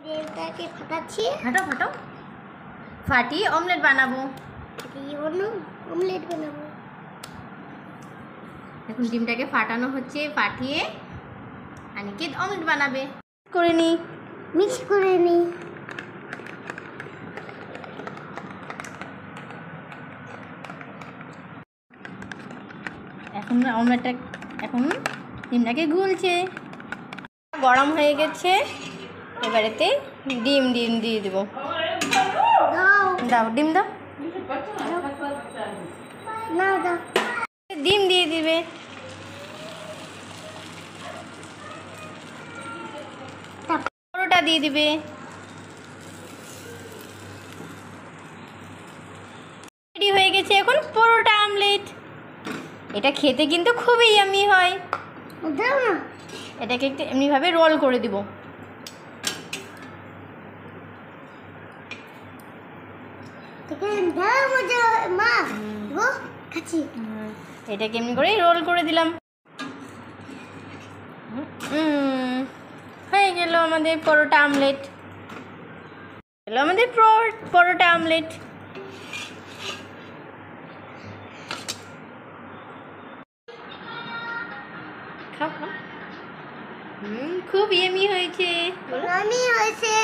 ডিমটাকে ফাটাচ্ছি। ফাটাও ফাটাও, ফাটিয়ে অমলেট বানাবো। অমলেট বানাবো। এখন ডিমটাকে ফাটানো হচ্ছে, ফাটিয়ে অনিকেত অমলেট বানাবে। করে নি, মিক্স করে নি। এখন অমলেটটা, এখন ডিমটাকে গুলছে। গরম হয়ে গেছে, এবারেতে ডিম ডিম দিয়ে দেবো। দাও ডিম দাও, না দাও। ডিম দিয়ে দিবে। পরোটা দিয়ে দিবে। রেডি হয়ে গেছে এখন পরোটা আমলেট। এটা খেতে কিন্তু খুবই ইয়ামি হয়। দাও না। এটাকে একটু এমনিভাবে রোল করে দিব। এটাকে এমনি করে রোল করে দিলাম। হয়ে গেল আমাদের পরোটা আমলেট। হলো আমাদের পরোটা আমলেট। খাও খাও। খুব ইয়ামি হয়েছে। হয়েছে।